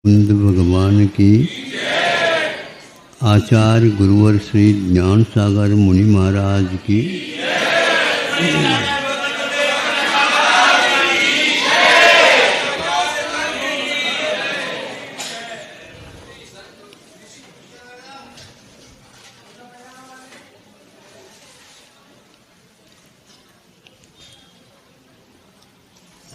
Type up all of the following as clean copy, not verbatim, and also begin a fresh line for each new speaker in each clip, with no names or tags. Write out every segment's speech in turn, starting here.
बुद्ध भगवान की आचार्य गुरुवर श्री ज्ञान सागर मुनि महाराज की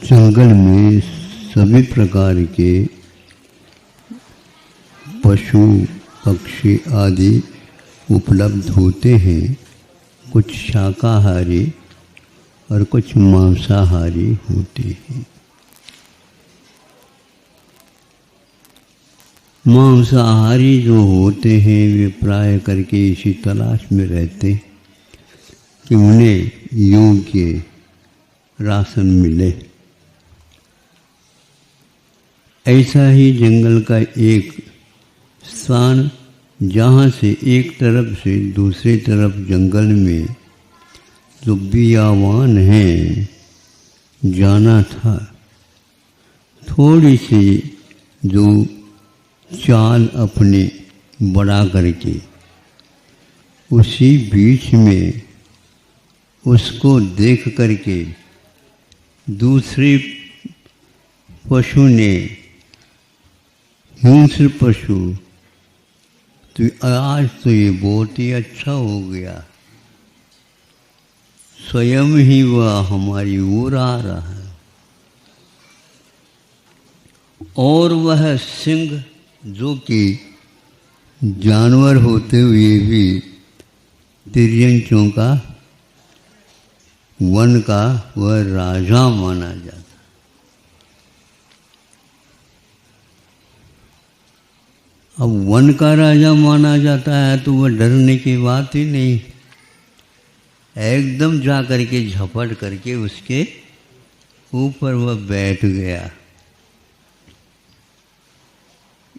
जंगल में सभी प्रकार के पशु पक्षी आदि उपलब्ध होते हैं। कुछ शाकाहारी और कुछ मांसाहारी होते हैं। मांसाहारी जो होते हैं वे प्राय करके इसी तलाश में रहते हैं कि उन्हें योग्य राशन मिले। ऐसा ही जंगल का एक स्थान जहाँ से एक तरफ से दूसरी तरफ जंगल में जो बियावान है जाना था। थोड़ी सी जो चाल अपने बढ़ा करके उसी बीच में उसको देख करके दूसरे पशु ने हिंस्र पशु तो आज तो ये बहुत ही अच्छा हो गया, स्वयं ही वह हमारी ओर आ रहा है। और वह सिंह जो कि जानवर होते हुए भी तिर्यंचों का वन का वह राजा माना जाता। अब वन का राजा माना जाता है तो वह डरने की बात ही नहीं। एकदम जा करके झपट करके उसके ऊपर वह बैठ गया।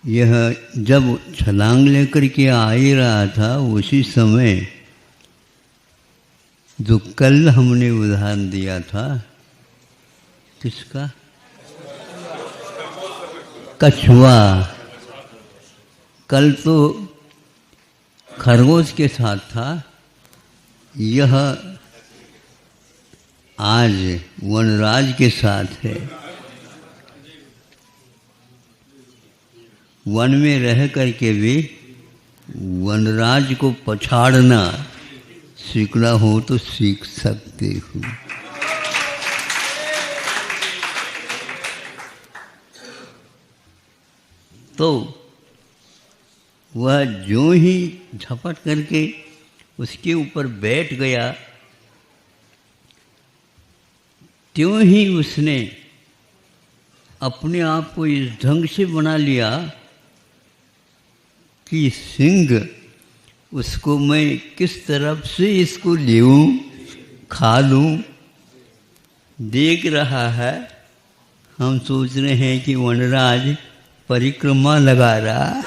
यह जब छलांग लेकर के आ ही रहा था उसी समय जो कल हमने उदाहरण दिया था किसका, कछुआ। कल तो खरगोश के साथ था, यह आज वनराज के साथ है। वन में रह करके भी वनराज को पछाड़ना सीखना हो तो सीख सकते हो। तो वह जो ही झपट करके उसके ऊपर बैठ गया त्यों ही उसने अपने आप को इस ढंग से बना लिया कि सिंह उसको मैं किस तरफ से इसको लेऊं खा लूं। देख रहा है, हम सोच रहे हैं कि वनराज परिक्रमा लगा रहा।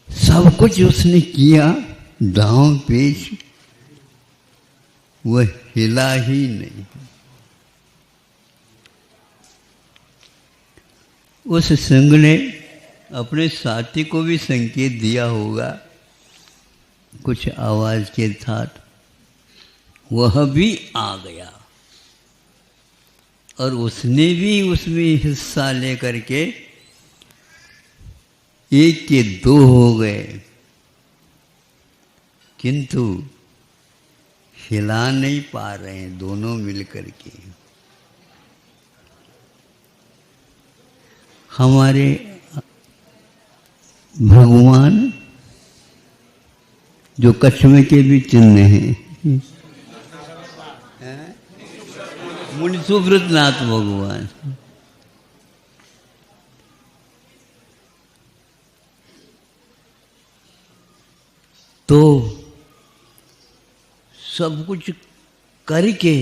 सब कुछ उसने किया, दांव पेच वह हिला ही नहीं। उस सिंह ने अपने साथी को भी संकेत दिया होगा कुछ आवाज के साथ, वह भी आ गया और उसने भी उसमें हिस्सा लेकर के एक के दो हो गए, किंतु हिला नहीं पा रहे हैं दोनों मिलकर के। हमारे भगवान जो कछुए के भी चिन्ह हैं, मुनि सुब्रत नाथ भगवान, तो सब कुछ करके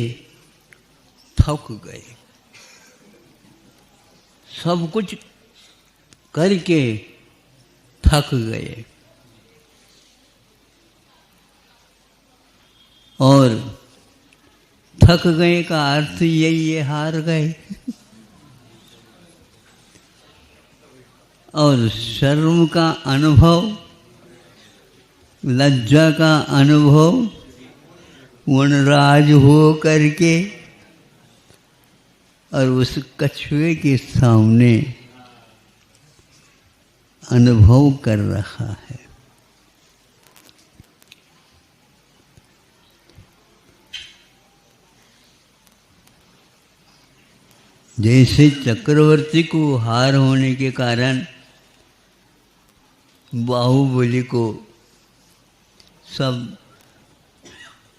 थक गए। सब कुछ करके थक गए और थक गए का अर्थ यही है, हार गए। और शर्म का अनुभव, लज्जा का अनुभव वनराज हो करके और उस कछुए के सामने अनुभव कर रहा है। जैसे चक्रवर्ती को हार होने के कारण बाहुबली को सब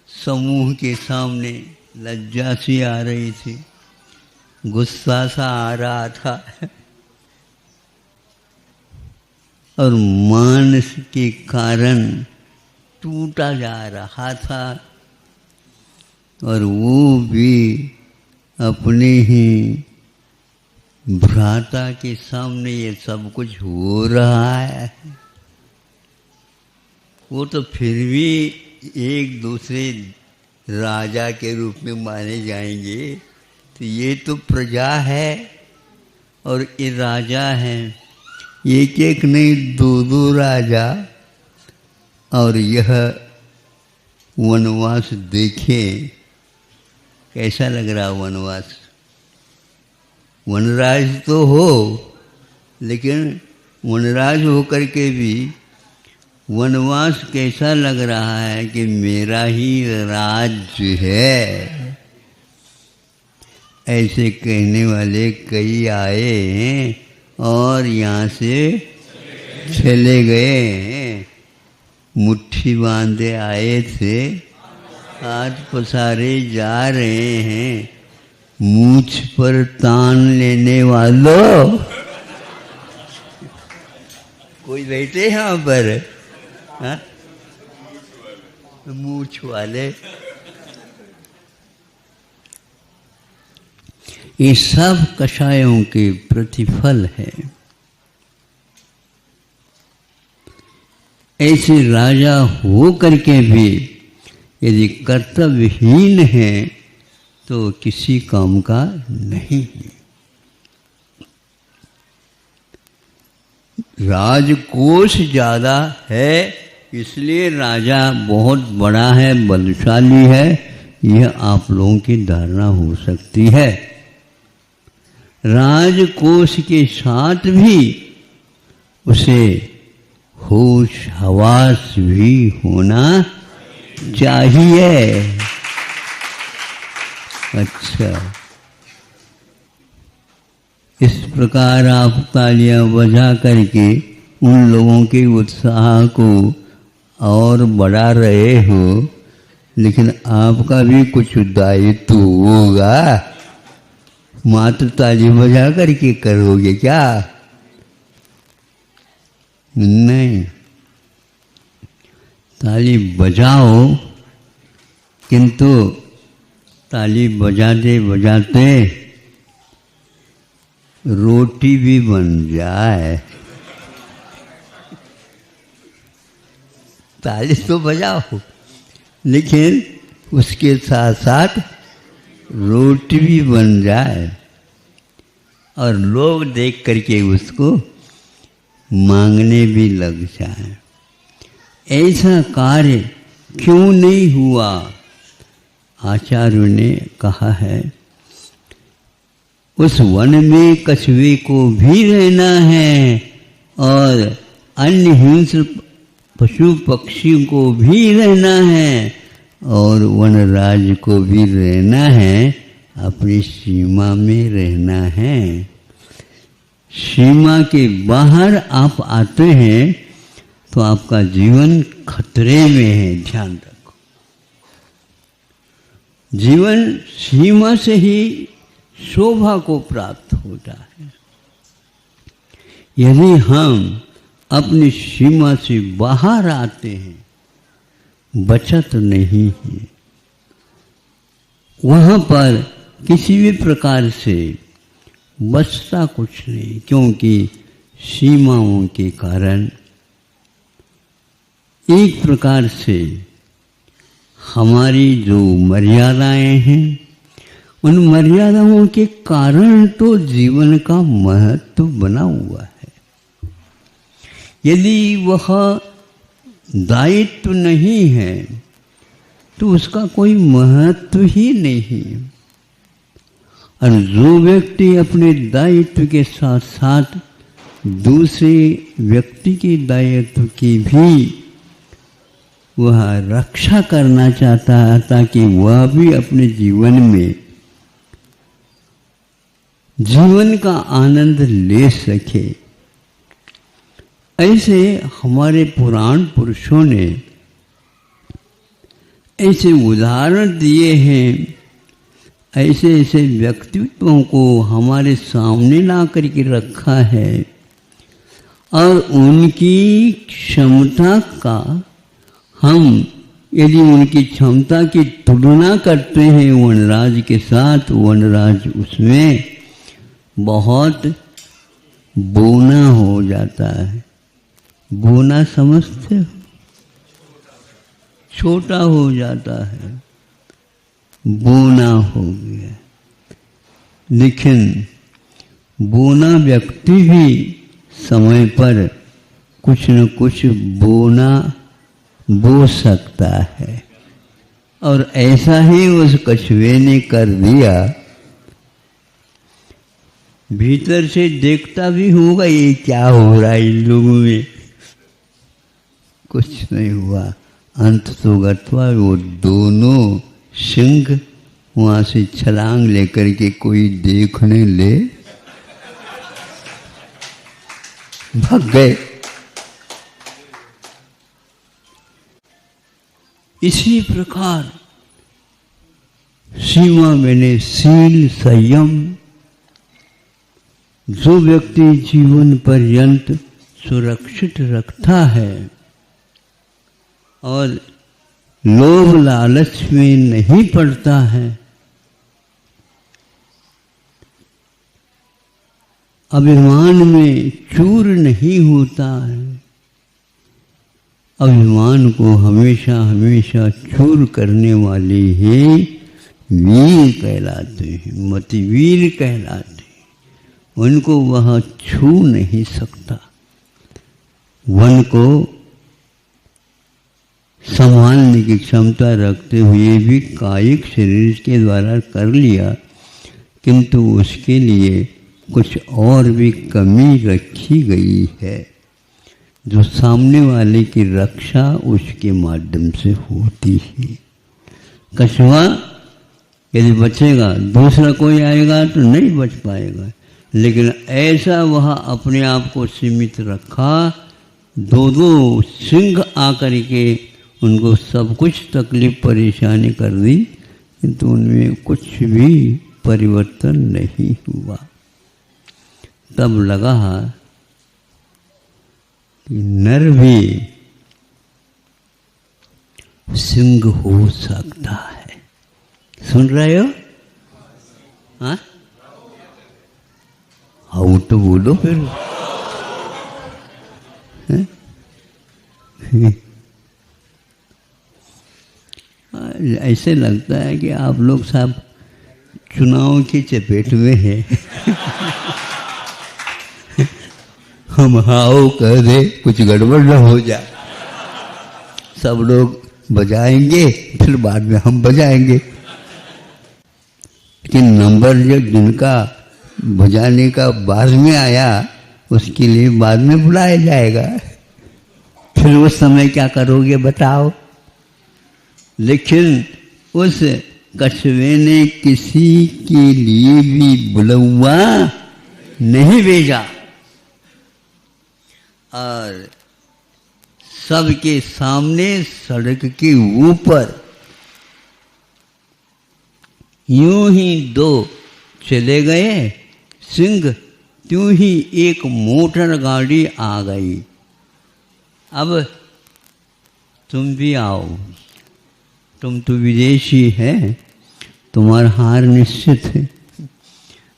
समूह के सामने लज्जा सी आ रही थी, गुस्सा सा आ रहा था और मान के कारण टूटा जा रहा था, और वो भी अपने ही भ्राता के सामने ये सब कुछ हो रहा है। वो तो फिर भी एक दूसरे राजा के रूप में माने जाएंगे, तो ये तो प्रजा है और ये राजा हैं, एक एक नहीं दो दो राजा। और यह वनवास देखे, कैसा लग रहा वनवास? वनराज तो हो, लेकिन वनराज होकर के भी वनवास कैसा लग रहा है कि मेरा ही राज्य है। ऐसे कहने वाले कई आए हैं और यहाँ से चले गए हैं। मुट्ठी बांधे आए थे, हाथ पसारे जा रहे हैं। मूछ पर तान लेने वालों, कोई बैठे यहाँ पर? हाँ, मूछ वाले। ये सब कषायों के प्रतिफल है। ऐसे राजा हो करके भी यदि कर्तव्यहीन है तो किसी काम का नहीं है। राजकोष ज़्यादा है इसलिए राजा बहुत बड़ा है, बलशाली है, यह आप लोगों की धारणा हो सकती है। राजकोष के साथ भी उसे होश हवास भी होना चाहिए। अच्छा, इस प्रकार आप तालियां बजा करके उन लोगों के उत्साह को और बढ़ा रहे हो, लेकिन आपका भी कुछ दायित्व होगा। मात्र ताली बजा करके करोगे क्या? नहीं, ताली बजाओ, किंतु ताली बजाते बजाते रोटी भी बन जाए। ताली तो बजाओ, लेकिन उसके साथ साथ रोटी भी बन जाए और लोग देख करके उसको मांगने भी लग जाए। ऐसा कार्य क्यों नहीं हुआ? आचार्य ने कहा है, उस वन में कछुए को भी रहना है और अन्य हिंस्र पशु पक्षी को भी रहना है और वनराज को भी रहना है, अपनी सीमा में रहना है। सीमा के बाहर आप आते हैं तो आपका जीवन खतरे में है, ध्यान रखो। जीवन सीमा से ही शोभा को प्राप्त होता है। यदि हम अपनी सीमा से बाहर आते हैं, बचत नहीं है, वहाँ पर किसी भी प्रकार से बचता कुछ नहीं, क्योंकि सीमाओं के कारण एक प्रकार से हमारी जो मर्यादाएं हैं उन मर्यादाओं के कारण तो जीवन का महत्व बना हुआ है। यदि वह दायित्व नहीं है तो उसका कोई महत्व ही नहीं। और जो व्यक्ति अपने दायित्व के साथ साथ दूसरे व्यक्ति के दायित्व की भी वह रक्षा करना चाहता है ताकि वह भी अपने जीवन में जीवन का आनंद ले सके, ऐसे हमारे पुराण पुरुषों ने ऐसे उदाहरण दिए हैं, ऐसे ऐसे व्यक्तित्वों को हमारे सामने ला करके रखा है और उनकी क्षमता का हम यदि उनकी क्षमता की तुलना करते हैं वनराज के साथ, वनराज उसमें बहुत बोना हो जाता है। बोना समझते हो? छोटा हो जाता है, बोना हो गया। लेकिन बोना व्यक्ति भी समय पर कुछ न कुछ बोना बो सकता है, और ऐसा ही उस कछुए ने कर दिया। भीतर से देखता भी होगा ये क्या हो रहा है इन लोगों में, कुछ नहीं हुआ। अंत तो गत्वा वो दोनों सिंह वहां से छलांग लेकर के कोई देखने ले भाग गए। इसी प्रकार सीमा मैंने शील संयम, जो व्यक्ति जीवन पर्यंत सुरक्षित रखता है और लोभ लालच में नहीं पड़ता है, अभिमान में चूर नहीं होता है। अभिमान को हमेशा हमेशा चूर करने वाले ही वीर कहलाते हैं, मतिवीर कहलाते हैं। उनको वह छू नहीं सकता। वन को संभालने की क्षमता रखते हुए भी कायिक शरीर के द्वारा कर लिया, किंतु उसके लिए कुछ और भी कमी रखी गई है, जो सामने वाले की रक्षा उसके माध्यम से होती है। कछुआ यदि बचेगा, दूसरा कोई आएगा तो नहीं बच पाएगा, लेकिन ऐसा वह अपने आप को सीमित रखा। दो दो सिंह आकर के उनको सब कुछ तकलीफ परेशानी कर दी, किंतु उनमें कुछ भी परिवर्तन नहीं हुआ। तब लगा कि नर भी सिंह हो सकता है। सुन रहे हो? हाँ, हाँ तो बोलो फिर। ऐसे लगता है कि आप लोग सब चुनाव की चपेट में हैं। हम हाओ कह दे, कुछ गड़बड़ न हो जाए। सब लोग बजाएंगे, फिर बाद में हम बजाएंगे। लेकिन नंबर जो जिनका बजाने का बाद में आया, उसके लिए बाद में बुलाया जाएगा। फिर उस समय क्या करोगे बताओ? लेकिन उस कछुए ने किसी के लिए भी बुलवा नहीं भेजा और सबके सामने सड़क के ऊपर यूं ही दो चले गए सिंह, त्यों ही एक मोटर गाड़ी आ गई। अब तुम भी आओ, तुम तो विदेशी है, तुम्हारा हार निश्चित है।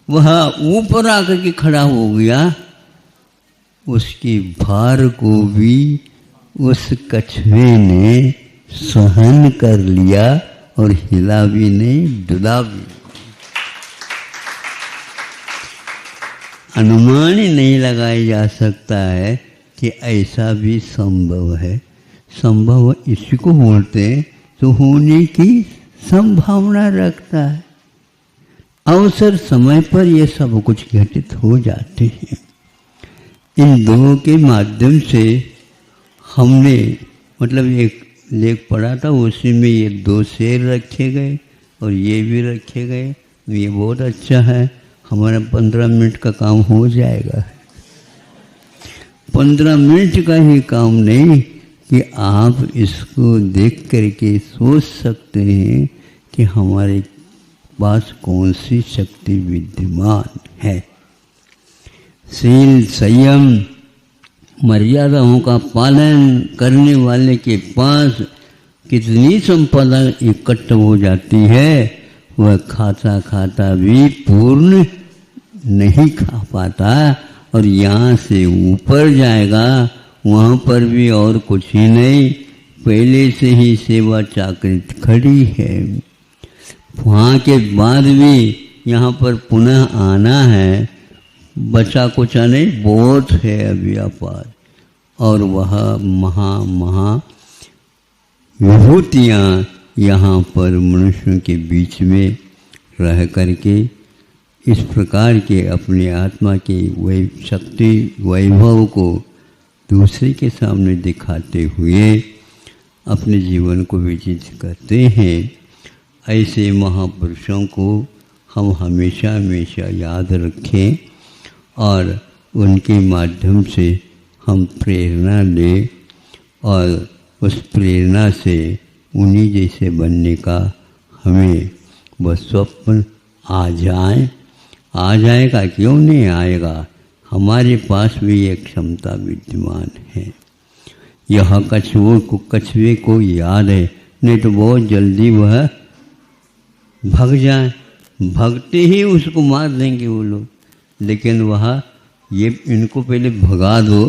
वह ऊपर आकर के खड़ा हो गया, उसकी भार को भी उस कछुए ने सहन कर लिया और हिला भी नहीं, डुला भी नहीं। अनुमान ही नहीं लगाया जा सकता है कि ऐसा भी संभव है। संभव इसी को बोलते हैं तो होने की संभावना रखता है। अवसर समय पर ये सब कुछ घटित हो जाते हैं। इन दो के माध्यम से हमने मतलब एक लेख पढ़ा था, उसी में ये दो शेर रखे गए और ये भी रखे गए। ये बहुत अच्छा है, हमारा 15 मिनट का काम हो जाएगा। 15 मिनट का ही काम नहीं कि आप इसको देख करके सोच सकते हैं कि हमारे पास कौन सी शक्ति विद्यमान है। शील, संयम, मर्यादाओं का पालन करने वाले के पास कितनी संपदा इकट्ठा हो जाती है, वह खाता खाता भी पूर्ण नहीं खा पाता और यहाँ से ऊपर जाएगा वहाँ पर भी और कुछ ही नहीं, पहले से ही सेवा चाकरी खड़ी है। वहाँ के बाद भी यहाँ पर पुनः आना है, बचा कुछ नहीं, बहुत है अभी अपार। और वह महा विभूतियाँ यहाँ पर मनुष्यों के बीच में रह करके इस प्रकार के अपने आत्मा के शक्ति वैभव को दूसरे के सामने दिखाते हुए अपने जीवन को व्यतीत करते हैं। ऐसे महापुरुषों को हम हमेशा हमेशा याद रखें और उनके माध्यम से हम प्रेरणा लें और उस प्रेरणा से उन्हीं जैसे बनने का हमें वह स्वप्न आ जाएगा, क्यों नहीं आएगा। हमारे पास भी एक क्षमता विद्यमान है। यह कछुए को याद है, नहीं तो बहुत जल्दी वह भग जाए, भगते ही उसको मार देंगे वो लोग। लेकिन वह ये इनको पहले भगा दो,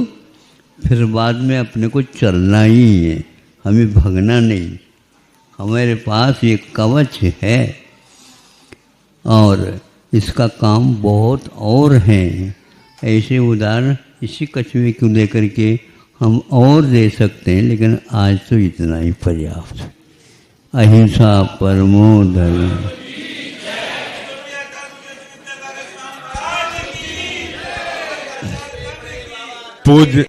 फिर बाद में अपने को चलना ही है, हमें भगना नहीं। हमारे पास ये कवच है और इसका काम बहुत और हैं। ऐसे उदाहरण इसी कछुए को लेकर के हम और दे सकते हैं, लेकिन आज तो इतना ही पर्याप्त है। अहिंसा परमो धर्म।
पूज्य